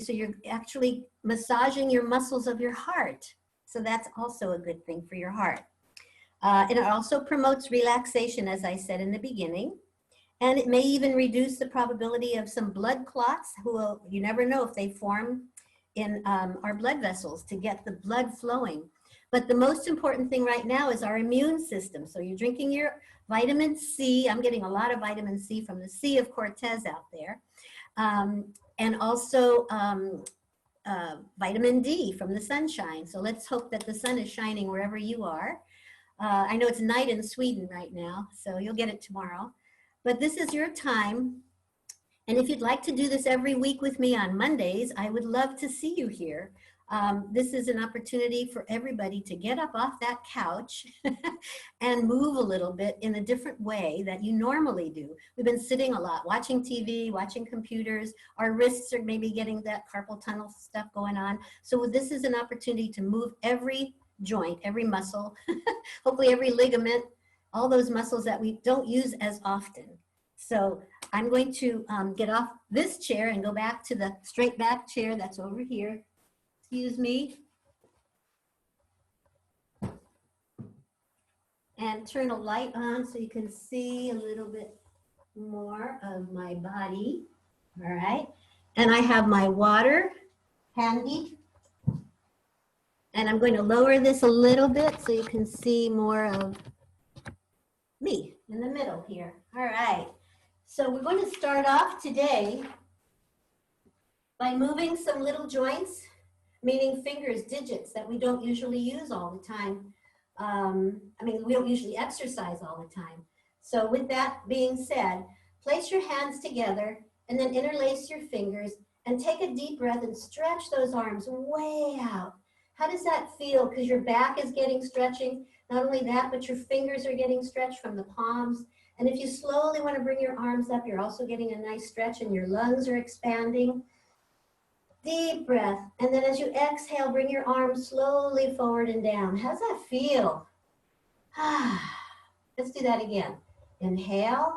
So you're actually massaging your muscles of your heart. So that's also a good thing for your heart. And it also promotes relaxation, as I said in the beginning. And it may even reduce the probability of some blood clots, you never know if they form in our blood vessels, to get the blood flowing. But the most important thing right now is our immune system. So you're drinking your vitamin C. I'm getting a lot of vitamin C from the Sea of Cortez out there. And also vitamin D from the sunshine. So let's hope that the sun is shining wherever you are. I know it's night in Sweden right now, so you'll get it tomorrow. But this is your time. And if you'd like to do this every week with me on Mondays, I would love to see you here. This is an opportunity for everybody to get up off that couch and move a little bit in a different way that you normally do. We've been sitting a lot, watching TV, watching computers. Our wrists are maybe getting that carpal tunnel stuff going on. So this is an opportunity to move every joint, every muscle, hopefully every ligament, all those muscles that we don't use as often. So I'm going to get off this chair and go back to the straight back chair that's over here. Excuse me. And turn a light on so you can see a little bit more of my body. All right. And I have my water handy. And I'm going to lower this a little bit so you can see more of me in the middle here. All right. So we're going to start off today by moving some little joints, meaning fingers, digits that we don't usually use all the time. I mean, we don't usually exercise all the time. So with that being said, place your hands together and then interlace your fingers and take a deep breath and stretch those arms way out. How does that feel? Because your back is getting stretching. Not only that, but your fingers are getting stretched from the palms. And if you slowly want to bring your arms up, you're also getting a nice stretch and your lungs are expanding. Deep breath. And then as you exhale, bring your arms slowly forward and down. How's that feel? Let's do that again. Inhale.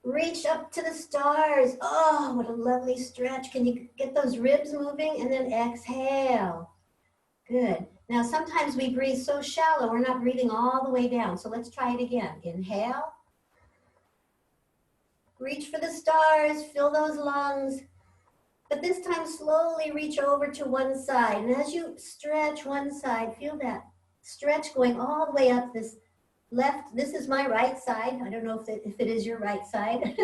Reach up to the stars. Oh, what a lovely stretch. Can you get those ribs moving? And then exhale. Good. Now, sometimes we breathe so shallow, we're not breathing all the way down. So let's try it again. Inhale. Reach for the stars, fill those lungs. But this time, slowly reach over to one side. And as you stretch one side, feel that stretch going all the way up this left. This is my right side. I don't know if it is your right side.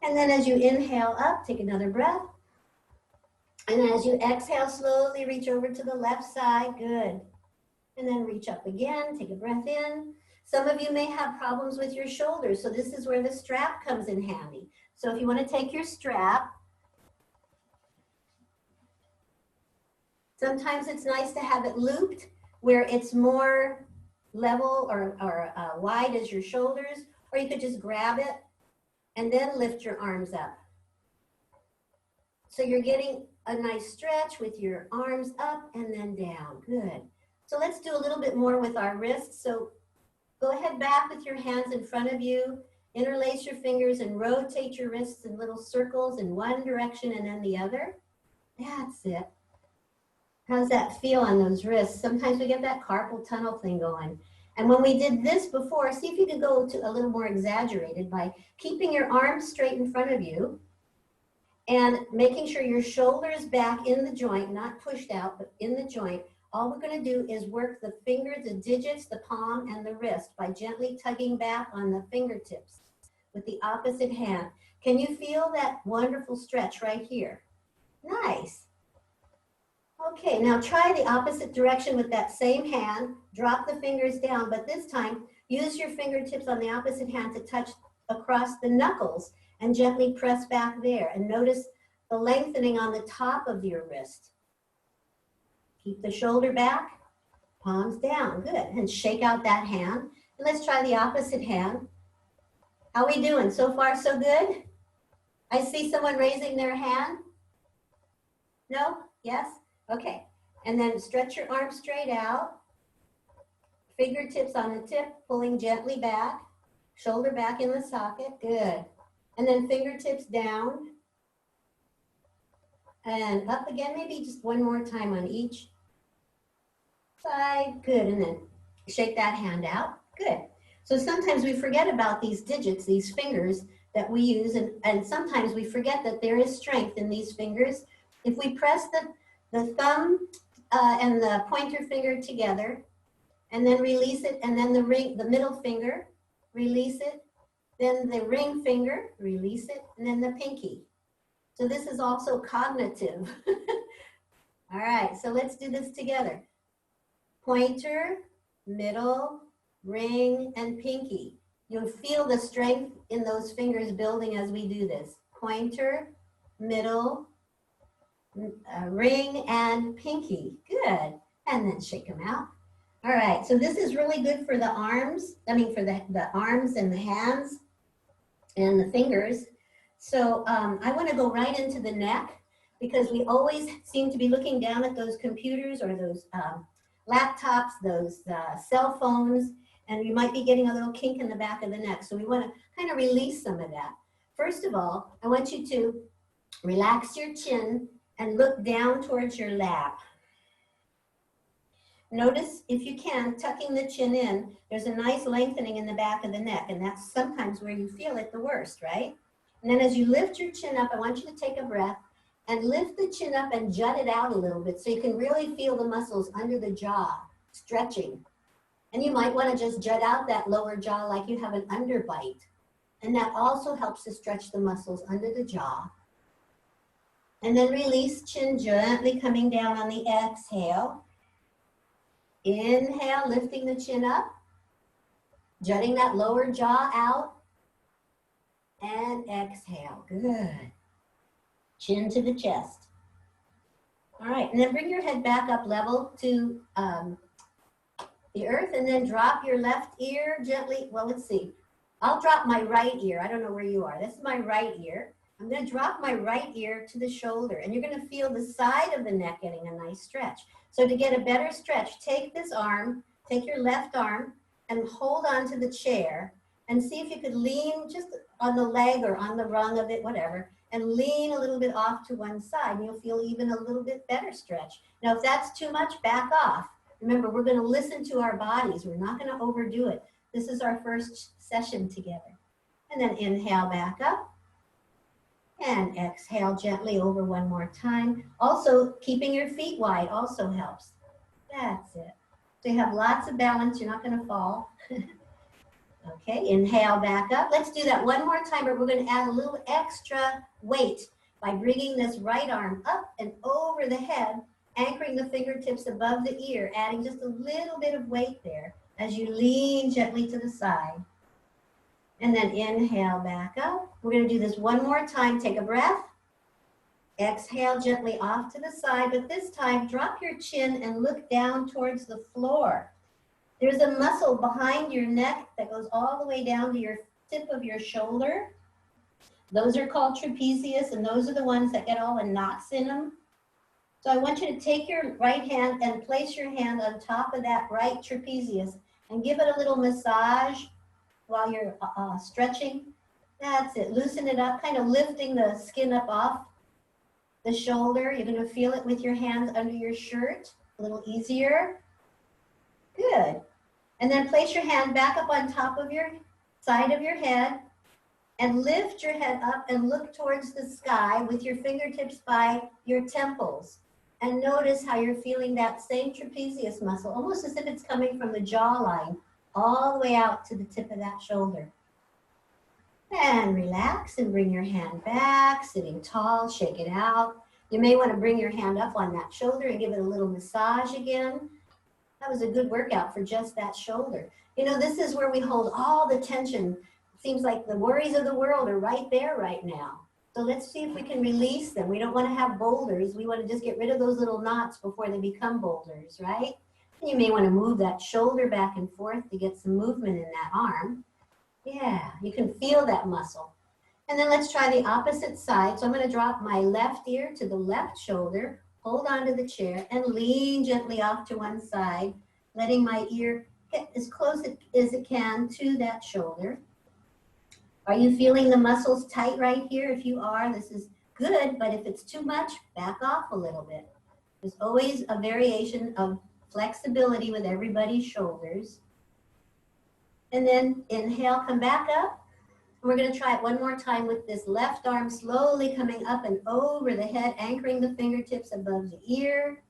And then as you inhale up, take another breath. And as you exhale, slowly reach over to the left side. Good. And then reach up again. Take a breath in. Some of you may have problems with your shoulders, so this is where the strap comes in handy. So if you want to take your strap, sometimes it's nice to have it looped where it's more level or wide as your shoulders, or you could just grab it and then lift your arms up. So you're getting a nice stretch with your arms up and then down. Good. So let's do a little bit more with our wrists. So go ahead back with your hands in front of you, interlace your fingers and rotate your wrists in little circles in one direction and then the other. That's it. How's that feel on those wrists? Sometimes we get that carpal tunnel thing going. And when we did this before, see if you could go to a little more exaggerated by keeping your arms straight in front of you and making sure your shoulders back in the joint, not pushed out, but in the joint. All we're going to do is work the finger, the digits, the palm, and the wrist by gently tugging back on the fingertips with the opposite hand. Can you feel that wonderful stretch right here? Nice. Okay, now try the opposite direction with that same hand. Drop the fingers down, but this time use your fingertips on the opposite hand to touch across the knuckles and gently press back there. And notice the lengthening on the top of your wrist. Keep the shoulder back, palms down. Good. And shake out that hand. And let's try the opposite hand. How are we doing? So far, so good? I see someone raising their hand. No? Yes? Okay. And then stretch your arms straight out. Fingertips on the tip, pulling gently back. Shoulder back in the socket. Good. And then fingertips down. And up again, maybe just one more time on each side. Good, and then shake that hand out. Good. So sometimes we forget about these digits, these fingers that we use, and sometimes we forget that there is strength in these fingers. If we press the thumb and the pointer finger together, and then release it, and then the middle finger, release it, then the ring finger, release it, and then the pinky. So this is also cognitive. All right, so let's do this together. Pointer, middle, ring, and pinky. You'll feel the strength in those fingers building as we do this. Pointer, middle, ring, and pinky. Good. And then shake them out. All right, so this is really good for the arms. I mean, for the arms and the hands and the fingers. So I want to go right into the neck because we always seem to be looking down at those computers or those laptops, those cell phones, and you might be getting a little kink in the back of the neck. So we want to kind of release some of that. First of all, I want you to relax your chin and look down towards your lap. Notice, if you can, tucking the chin in, there's a nice lengthening in the back of the neck, and that's sometimes where you feel it the worst, right? And then as you lift your chin up, I want you to take a breath and lift the chin up and jut it out a little bit so you can really feel the muscles under the jaw stretching. And you might want to just jut out that lower jaw like you have an underbite. And that also helps to stretch the muscles under the jaw. And then release, chin gently coming down on the exhale. Inhale, lifting the chin up, jutting that lower jaw out, and exhale. Good. Chin to the chest. All right, and then bring your head back up level to the earth, and then drop your left ear gently. Well, let's see. I'll drop my right ear. I don't know where you are. This is my right ear. I'm going to drop my right ear to the shoulder, and you're going to feel the side of the neck getting a nice stretch. So to get a better stretch, take this arm, take your left arm, and hold on to the chair, and see if you could lean just on the leg or on the rung of it, whatever, and lean a little bit off to one side, and you'll feel even a little bit better stretch. Now, if that's too much, back off. Remember, we're going to listen to our bodies. We're not going to overdo it. This is our first session together. And then inhale back up. And exhale gently over one more time. Also, keeping your feet wide also helps. That's it. So you have lots of balance. You're not going to fall. Okay, inhale back up. Let's do that one more time, but we're going to add a little extra weight by bringing this right arm up and over the head, anchoring the fingertips above the ear, adding just a little bit of weight there as you lean gently to the side. And then inhale back up. We're going to do this one more time. Take a breath. Exhale gently off to the side, but this time drop your chin and look down towards the floor. There's a muscle behind your neck that goes all the way down to your tip of your shoulder. Those are called trapezius, and those are the ones that get all the knots in them. So I want you to take your right hand and place your hand on top of that right trapezius and give it a little massage while you're stretching. That's it. Loosen it up, kind of lifting the skin up off the shoulder. You're going to feel it with your hands under your shirt, a little easier. Good. And then place your hand back up on top of your side of your head and lift your head up and look towards the sky with your fingertips by your temples. And notice how you're feeling that same trapezius muscle, almost as if it's coming from the jawline all the way out to the tip of that shoulder. And relax and bring your hand back, sitting tall, shake it out. You may want to bring your hand up on that shoulder and give it a little massage again. That was a good workout for just that shoulder. You know, this is where we hold all the tension. It seems like the worries of the world are right there right now. So let's see if we can release them. We don't want to have boulders. We want to just get rid of those little knots before they become boulders, right? You may want to move that shoulder back and forth to get some movement in that arm. Yeah, you can feel that muscle. And then let's try the opposite side. So I'm going to drop my left ear to the left shoulder, hold on to the chair, and lean gently off to one side, letting my ear get as close as it can to that shoulder. Are you feeling the muscles tight right here? If you are, this is good, but if it's too much, back off a little bit. There's always a variation of flexibility with everybody's shoulders. And then inhale, come back up. We're going to try it one more time with this left arm slowly coming up and over the head, anchoring the fingertips above the ear,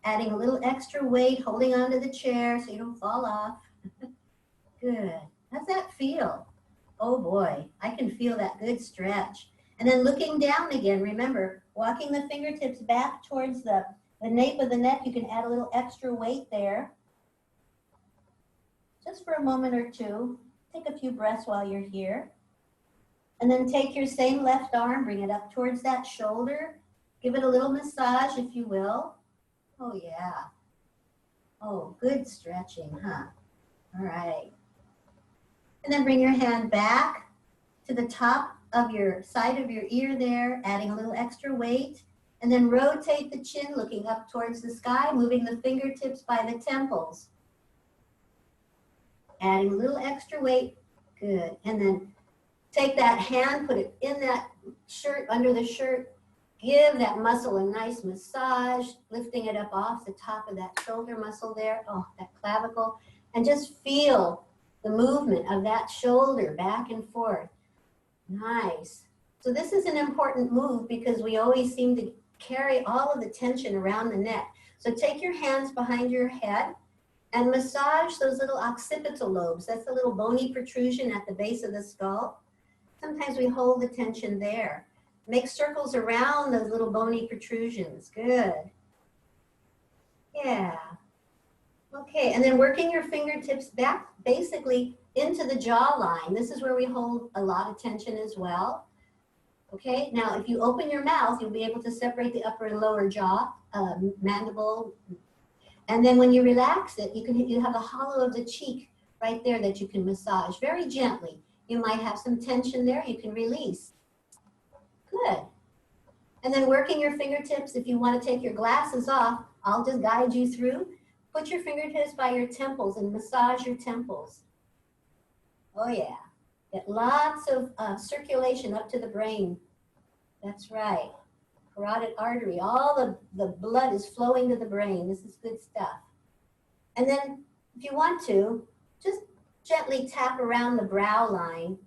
adding a little extra weight, holding onto the chair so you don't fall off. Good. How's that feel? Oh boy, I can feel that good stretch. And then looking down again, remember, walking the fingertips back towards the nape of the neck. You can add a little extra weight there. Just for a moment or two. Take a few breaths while you're here. And then take your same left arm, bring it up towards that shoulder. Give it a little massage, if you will. Oh, yeah. Oh, good stretching, huh? All right. And then bring your hand back to the top of your side of your ear there, adding a little extra weight. And then rotate the chin, looking up towards the sky, moving the fingertips by the temples. Adding a little extra weight. Good. And then take that hand, put it in that shirt, under the shirt. Give that muscle a nice massage, lifting it up off the top of that shoulder muscle there. Oh, that clavicle. And just feel the movement of that shoulder back and forth. Nice. So this is an important move because we always seem to carry all of the tension around the neck. So take your hands behind your head and massage those little occipital lobes. That's the little bony protrusion at the base of the skull. Sometimes we hold the tension there. Make circles around those little bony protrusions. Good. Yeah. Okay, and then working your fingertips back basically into the jawline. This is where we hold a lot of tension as well. Okay, now if you open your mouth, you'll be able to separate the upper and lower jaw, mandible. And then when you relax it, you have the hollow of the cheek right there that you can massage very gently. You might have some tension there, you can release. Good. And then working your fingertips, if you want to take your glasses off, I'll just guide you through. Put your fingertips by your temples and massage your temples. Oh yeah. Get lots of circulation up to the brain. That's right. Carotid artery. All the blood is flowing to the brain. This is good stuff. And then if you want to, just gently tap around the brow line,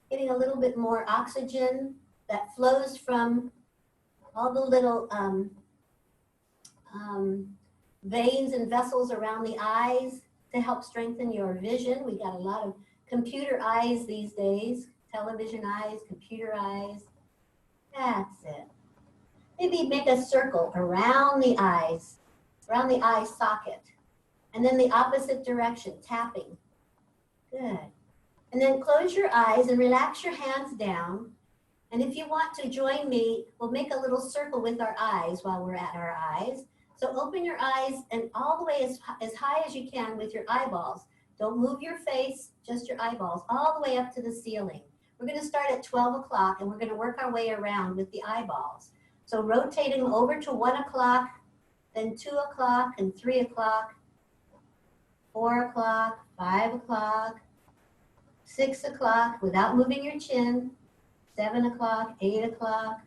getting a little bit more oxygen that flows from all the little veins and vessels around the eyes to help strengthen your vision. We got a lot of computer eyes these days, television eyes, computer eyes. That's it. Maybe make a circle around the eyes, around the eye socket, and then the opposite direction, tapping. Good. And then close your eyes and relax your hands down. And if you want to join me, we'll make a little circle with our eyes while we're at our eyes. So open your eyes and all the way as high as you can with your eyeballs. Don't move your face, just your eyeballs, all the way up to the ceiling. We're going to start at 12 o'clock and we're going to work our way around with the eyeballs. So rotating over to 1 o'clock, then 2 o'clock and 3 o'clock, 4 o'clock, 5 o'clock, 6 o'clock without moving your chin, 7 o'clock, 8 o'clock,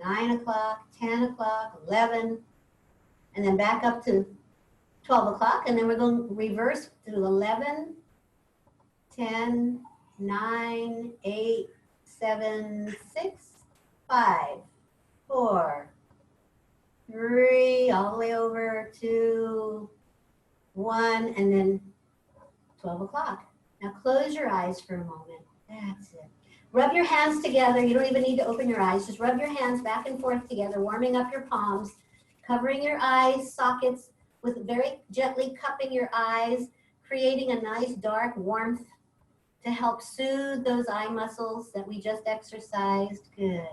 9 o'clock, 10 o'clock, 11, and then back up to 12 o'clock, and then we're going to reverse to 11, 10, 9, 8, 7, 6, 5, 4, 3, all the way over to 1, and then 12 o'clock. Now close your eyes for a moment. That's it. Rub your hands together. You don't even need to open your eyes. Just rub your hands back and forth together, warming up your palms, covering your eye sockets with very gently cupping your eyes, creating a nice dark warmth to help soothe those eye muscles that we just exercised. Good.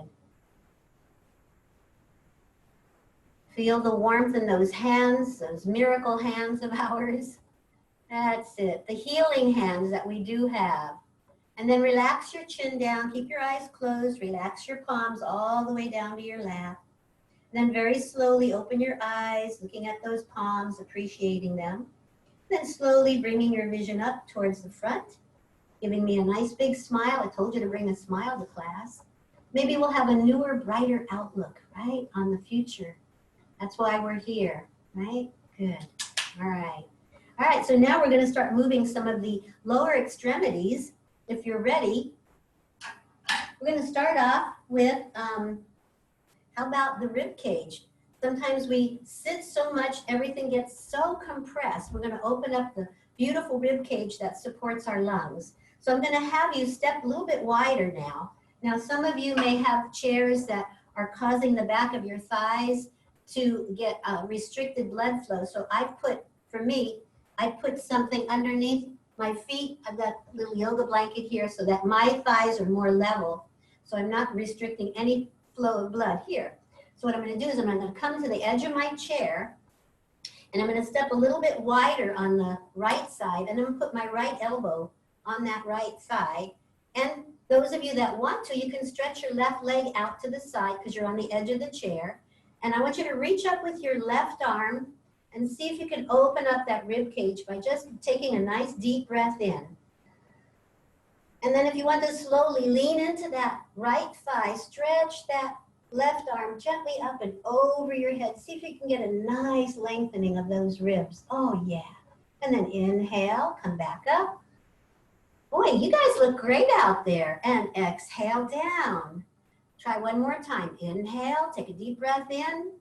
Feel the warmth in those hands, those miracle hands of ours. That's it. The healing hands that we do have. And then relax your chin down. Keep your eyes closed. Relax your palms all the way down to your lap. And then very slowly open your eyes, looking at those palms, appreciating them. Then slowly bringing your vision up towards the front, giving me a nice big smile. I told you to bring a smile to class. Maybe we'll have a newer, brighter outlook, right, on the future. That's why we're here, right? Good. All right. All right, so now we're going to start moving some of the lower extremities. If you're ready, we're going to start off with, how about the rib cage? Sometimes we sit so much, everything gets so compressed. We're going to open up the beautiful rib cage that supports our lungs. So I'm going to have you step a little bit wider now. Now, some of you may have chairs that are causing the back of your thighs to get restricted blood flow. So for me, I put something underneath my feet. I've got a little yoga blanket here so that my thighs are more level. So I'm not restricting any flow of blood here. So what I'm going to do is I'm going to come to the edge of my chair, and I'm going to step a little bit wider on the right side, and I'm going to put my right elbow on that right thigh. And those of you that want to, you can stretch your left leg out to the side because you're on the edge of the chair. And I want you to reach up with your left arm and see if you can open up that rib cage by just taking a nice deep breath in. And then if you want to slowly lean into that right thigh, stretch that left arm gently up and over your head. See if you can get a nice lengthening of those ribs. Oh, yeah. And then inhale, come back up. Boy, you guys look great out there. And exhale down. Try one more time. Inhale, take a deep breath in.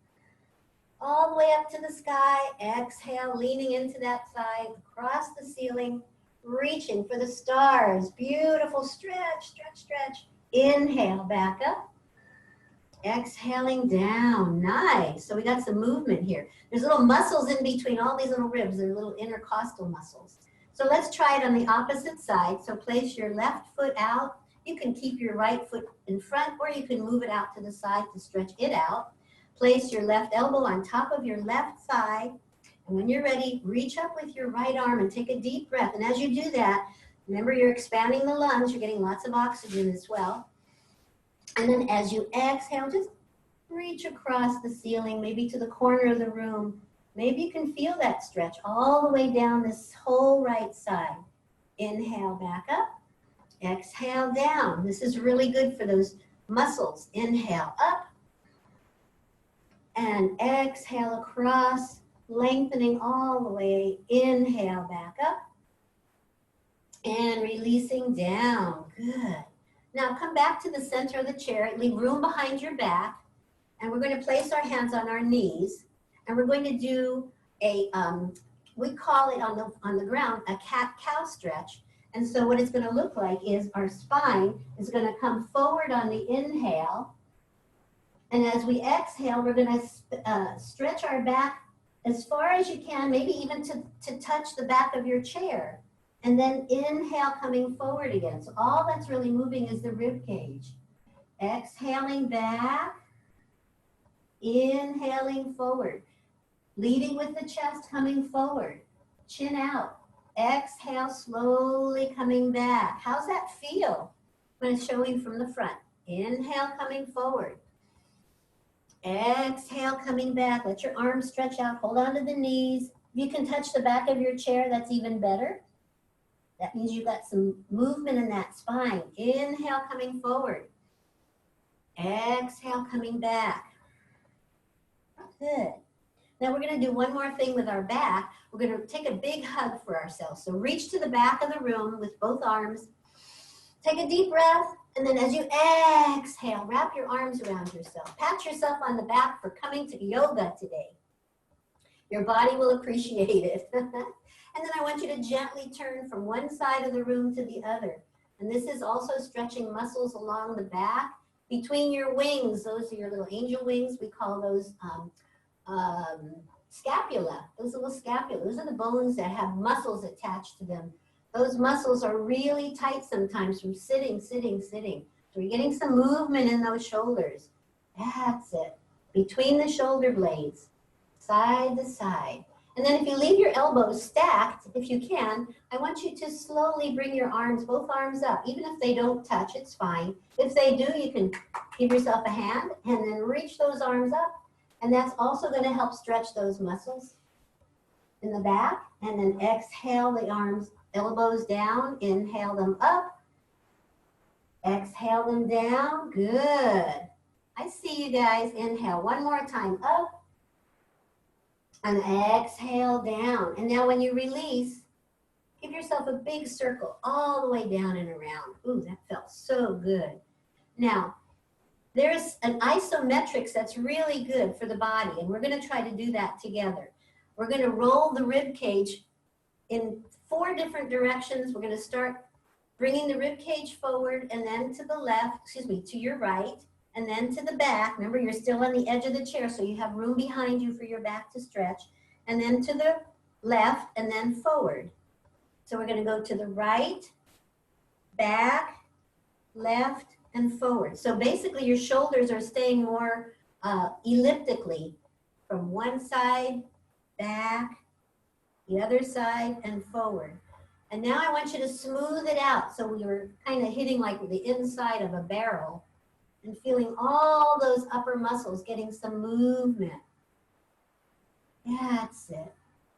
All the way up to the sky. Exhale, leaning into that thigh, across the ceiling, reaching for the stars. Beautiful stretch, stretch, stretch. Inhale, back up. Exhaling down. Nice. So we got some movement here. There's little muscles in between all these little ribs. They're little intercostal muscles. So let's try it on the opposite side. So place your left foot out. You can keep your right foot in front, or you can move it out to the side to stretch it out. Place your left elbow on top of your left thigh. And when you're ready, reach up with your right arm and take a deep breath. And as you do that, remember you're expanding the lungs. You're getting lots of oxygen as well. And then as you exhale, just reach across the ceiling, maybe to the corner of the room. Maybe you can feel that stretch all the way down this whole right side. Inhale, back up. Exhale down. This is really good for those muscles. Inhale up. And exhale across, lengthening all the way. Inhale, back up. And releasing down. Good. Now come back to the center of the chair. Leave room behind your back. And we're going to place our hands on our knees. And we're going to do a, we call it on the ground, a cat-cow stretch. And so what it's going to look like is our spine is going to come forward on the inhale. And as we exhale, we're going to stretch our back as far as you can, maybe even to touch the back of your chair. And then inhale, coming forward again. So all that's really moving is the rib cage. Exhaling back. Inhaling forward. Leading with the chest, coming forward. Chin out. Exhale, slowly coming back. How's that feel? I'm going to show you from the front. Inhale, coming forward. Exhale, coming back. Let your arms stretch out. Hold on to the knees. If you can touch the back of your chair, that's even better. That means you've got some movement in that spine. Inhale, coming forward. Exhale, coming back. Good. Now we're going to do one more thing with our back. We're going to take a big hug for ourselves. So reach to the back of the room with both arms. Take a deep breath. And then as you exhale, wrap your arms around yourself. Pat yourself on the back for coming to yoga today. Your body will appreciate it. And then I want you to gently turn from one side of the room to the other. And this is also stretching muscles along the back. Between your wings, those are your little angel wings. We call those scapula. Those little scapula. Those are the bones that have muscles attached to them. Those muscles are really tight sometimes from sitting. So you're getting some movement in those shoulders. That's it. Between the shoulder blades, side to side. And then if you leave your elbows stacked, if you can, I want you to slowly bring your arms, both arms up. Even if they don't touch, it's fine. If they do, you can give yourself a hand and then reach those arms up. And that's also going to help stretch those muscles in the back. And then exhale the arms, elbows down, inhale them up. Exhale them down. Good. I see you guys. Inhale one more time. Up. And exhale down. And now when you release, give yourself a big circle all the way down and around. Ooh, that felt so good. Now, there's an isometrics that's really good for the body, and we're going to try to do that together. We're going to roll the rib cage in 4 different directions. We're going to start bringing the rib cage forward and then to the left, to your right, and then to the back. Remember, you're still on the edge of the chair, so you have room behind you for your back to stretch. And then to the left and then forward. So we're going to go to the right, back, left, and forward. So basically your shoulders are staying more elliptically from one side, back, the other side, and forward. And now I want you to smooth it out. So we were kind of hitting like the inside of a barrel and feeling all those upper muscles getting some movement. That's it.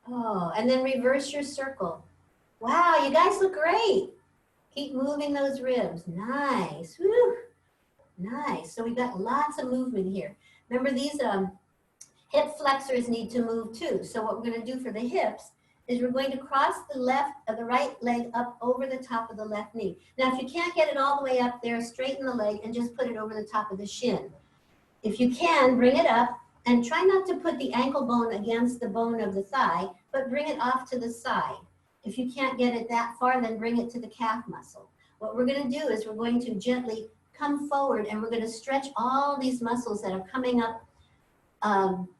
Oh, and then reverse your circle. Wow, you guys look great. Keep moving those ribs. Nice. Woo. Nice. So we've got lots of movement here. Remember, these hip flexors need to move too. So what we're going to do for the hips is we're going to cross the right leg up over the top of the left knee. Now, if you can't get it all the way up there, straighten the leg and just put it over the top of the shin. If you can, bring it up and try not to put the ankle bone against the bone of the thigh, but bring it off to the side. If you can't get it that far, then bring it to the calf muscle. What we're going to do is we're going to gently come forward and we're going to stretch all these muscles that are coming up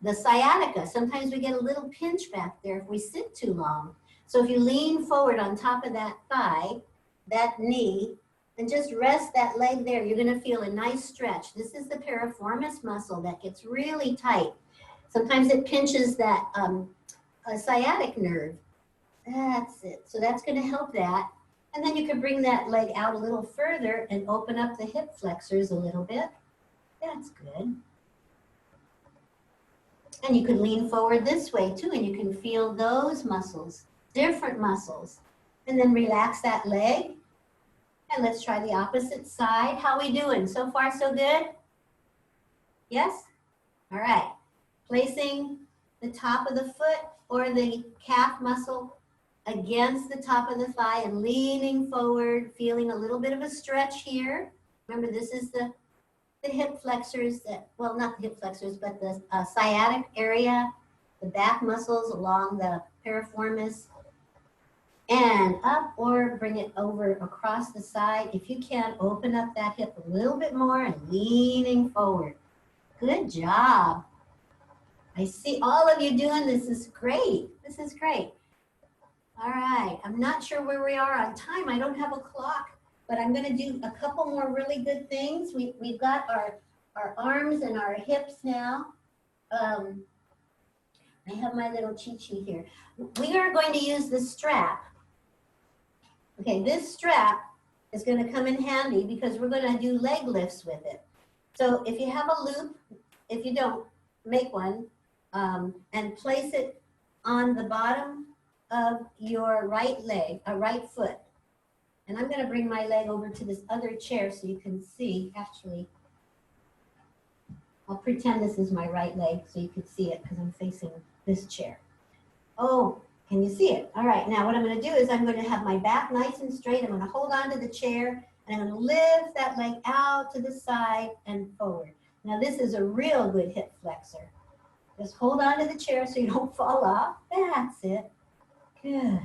the sciatica. Sometimes we get a little pinch back there if we sit too long. So if you lean forward on top of that thigh, that knee, and just rest that leg there, you're going to feel a nice stretch. This is the piriformis muscle that gets really tight. Sometimes it pinches that sciatic nerve. That's it. So that's going to help that. And then you can bring that leg out a little further and open up the hip flexors a little bit. That's good. And you could lean forward this way too, and you can feel those muscles, different muscles. And then relax that leg. And let's try the opposite side. How are we doing? So far, so good? Yes? All right. Placing the top of the foot or the calf muscle against the top of the thigh and leaning forward, feeling a little bit of a stretch here. Remember, this is the hip flexors, well, not the hip flexors, but the sciatic area, the back muscles along the piriformis. And up or bring it over across the side. If you can, open up that hip a little bit more and leaning forward. Good job. I see all of you doing this. Is great. This is great. All right. I'm not sure where we are on time. I don't have a clock, but I'm going to do a couple more really good things. We've got our arms and our hips now. I have my little cheat sheet here. We are going to use the strap. Okay, this strap is going to come in handy because we're going to do leg lifts with it. So if you have a loop, if you don't, make one and place it on the bottom of your right leg, right foot. And I'm going to bring my leg over to this other chair so you can see. Actually, I'll pretend this is my right leg so you can see it because I'm facing this chair. Oh, can you see it? All right, now what I'm going to do is I'm going to have my back nice and straight. I'm going to hold on to the chair and I'm going to lift that leg out to the side and forward. Now this is a real good hip flexor. Just hold on to the chair so you don't fall off. That's it. Good.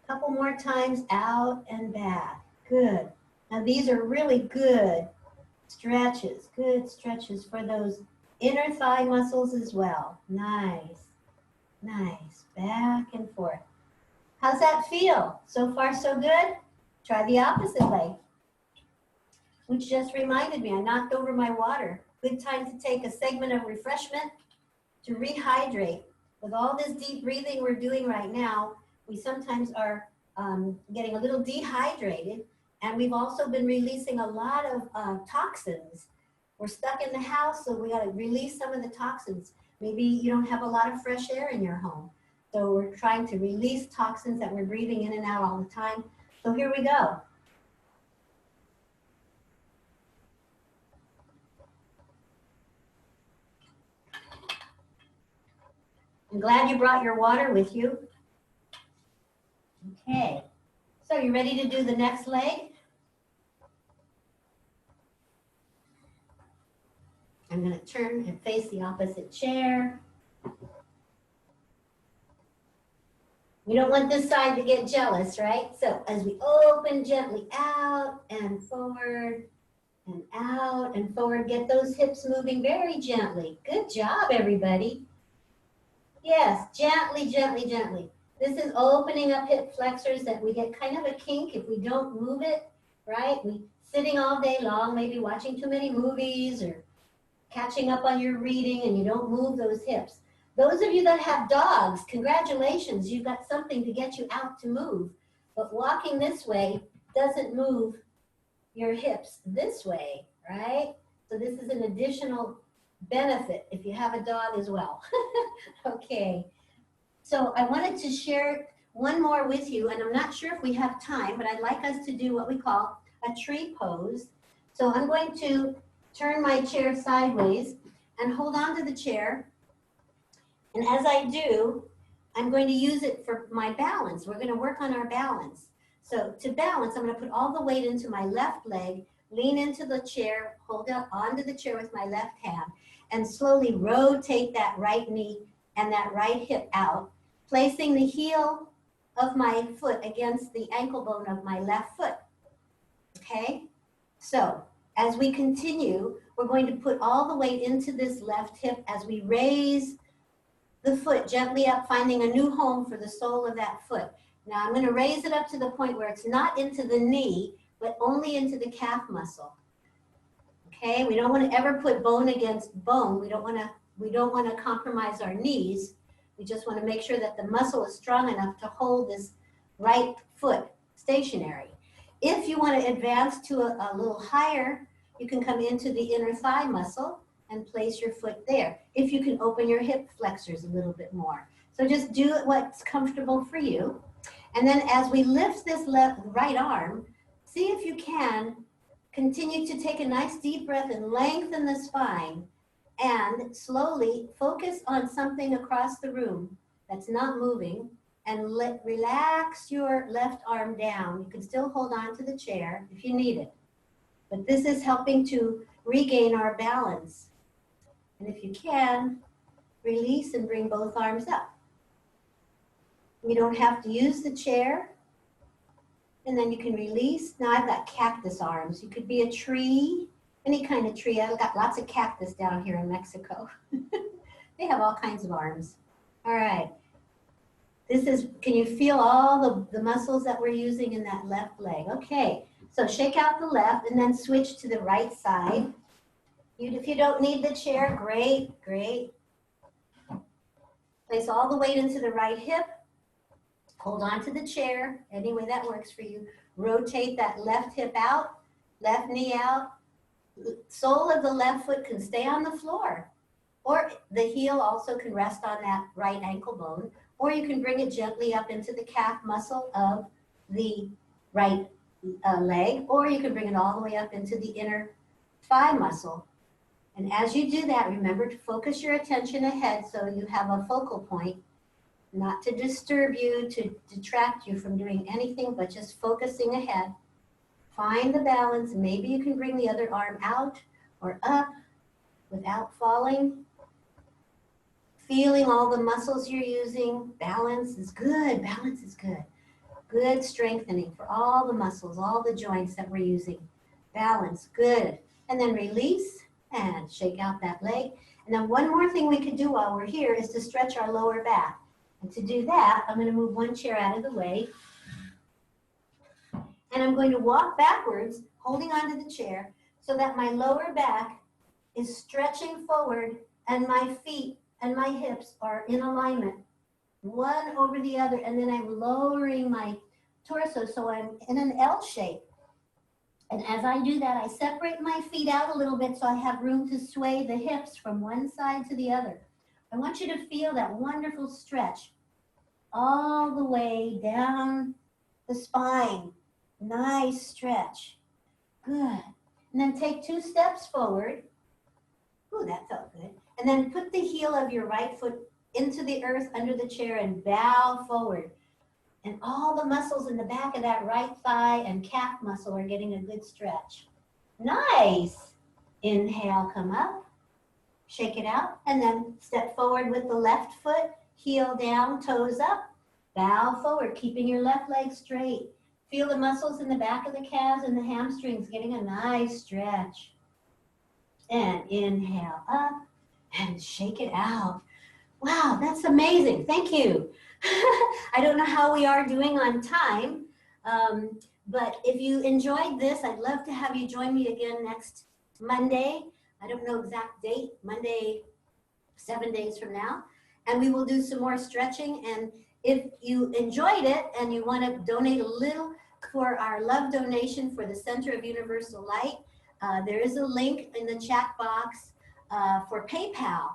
Couple more times, out and back. Good. Now these are really good stretches for those inner thigh muscles as well. Nice. Nice. Back and forth. How's that feel? So far, so good? Try the opposite leg. Which just reminded me, I knocked over my water. Good time to take a segment of refreshment to rehydrate. With all this deep breathing we're doing right now, we sometimes are getting a little dehydrated, and we've also been releasing a lot of toxins. We're stuck in the house, so we got to release some of the toxins. Maybe you don't have a lot of fresh air in your home. So we're trying to release toxins that we're breathing in and out all the time. So here we go. I'm glad you brought your water with you. Okay, so you ready to do the next leg? I'm going to turn and face the opposite chair. We don't want this side to get jealous, right? So as we open gently out and forward and out and forward, get those hips moving very gently. Good job, everybody. Yes, gently, gently, gently. This is opening up hip flexors that we get kind of a kink if we don't move it, right? We sitting all day long, maybe watching too many movies or catching up on your reading and you don't move those hips. Those of you that have dogs, congratulations, you've got something to get you out to move. But walking this way doesn't move your hips this way, right? So this is an additional benefit if you have a dog as well. Okay, so I wanted to share one more with you, and I'm not sure if we have time, but I'd like us to do what we call a tree pose. So I'm going to turn my chair sideways and hold on to the chair. And as I do, I'm going to use it for my balance. We're going to work on our balance. So to balance, I'm going to put all the weight into my left leg, lean into the chair, hold up onto the chair with my left hand, and slowly rotate that right knee and that right hip out, placing the heel of my foot against the ankle bone of my left foot. Okay? So as we continue, we're going to put all the weight into this left hip as we raise the foot gently up, finding a new home for the sole of that foot. Now I'm going to raise it up to the point where it's not into the knee, but only into the calf muscle. Okay, we don't want to ever put bone against bone. We don't want to compromise our knees. We just want to make sure that the muscle is strong enough to hold this right foot stationary. If you want to advance to a little higher, you can come into the inner thigh muscle and place your foot there. If you can open your hip flexors a little bit more. So just do what's comfortable for you. And then as we lift this right arm, see if you can continue to take a nice deep breath and lengthen the spine, and slowly focus on something across the room that's not moving, and relax your left arm down. You can still hold on to the chair if you need it, but this is helping to regain our balance. And if you can, release and bring both arms up. You don't have to use the chair. And then you can release. Now I've got cactus arms. You could be a tree, any kind of tree. I've got lots of cactus down here in Mexico. They have all kinds of arms. All right. This is, can you feel all the muscles that we're using in that left leg? Okay, so shake out the left and then switch to the right side. If you don't need the chair, great, great. Place all the weight into the right hip. Hold on to the chair, any way that works for you. Rotate that left hip out, left knee out. Sole of the left foot can stay on the floor, or the heel also can rest on that right ankle bone, or you can bring it gently up into the calf muscle of the right leg, or you can bring it all the way up into the inner thigh muscle. And as you do that, remember to focus your attention ahead so you have a focal point, not to disturb you, to detract you from doing anything, but just focusing ahead. Find the balance. Maybe you can bring the other arm out or up without falling. Feeling all the muscles you're using. Balance is good. Balance is good. Good strengthening for all the muscles, all the joints that we're using. Balance, good. And then release and shake out that leg. And then one more thing we could do while we're here is to stretch our lower back. And to do that, I'm going to move one chair out of the way. And I'm going to walk backwards, holding onto the chair, so that my lower back is stretching forward and my feet and my hips are in alignment, one over the other. And then I'm lowering my torso so I'm in an L shape. And as I do that, I separate my feet out a little bit so I have room to sway the hips from one side to the other. I want you to feel that wonderful stretch all the way down the spine. Nice stretch. Good. And then take 2 steps forward. Ooh, that felt good. And then put the heel of your right foot into the earth under the chair and bow forward. And all the muscles in the back of that right thigh and calf muscle are getting a good stretch. Nice. Inhale, come up, shake it out, and then step forward with the left foot, heel down, toes up, bow forward, keeping your left leg straight. Feel the muscles in the back of the calves and the hamstrings getting a nice stretch. And inhale up and shake it out. Wow, that's amazing. Thank you. I don't know how we are doing on time, but if you enjoyed this, I'd love to have you join me again next Monday. I don't know exact date, Monday, 7 days from now. And we will do some more stretching. And if you enjoyed it and you want to donate a little for our love donation for the Center of Universal Light, there is a link in the chat box for PayPal.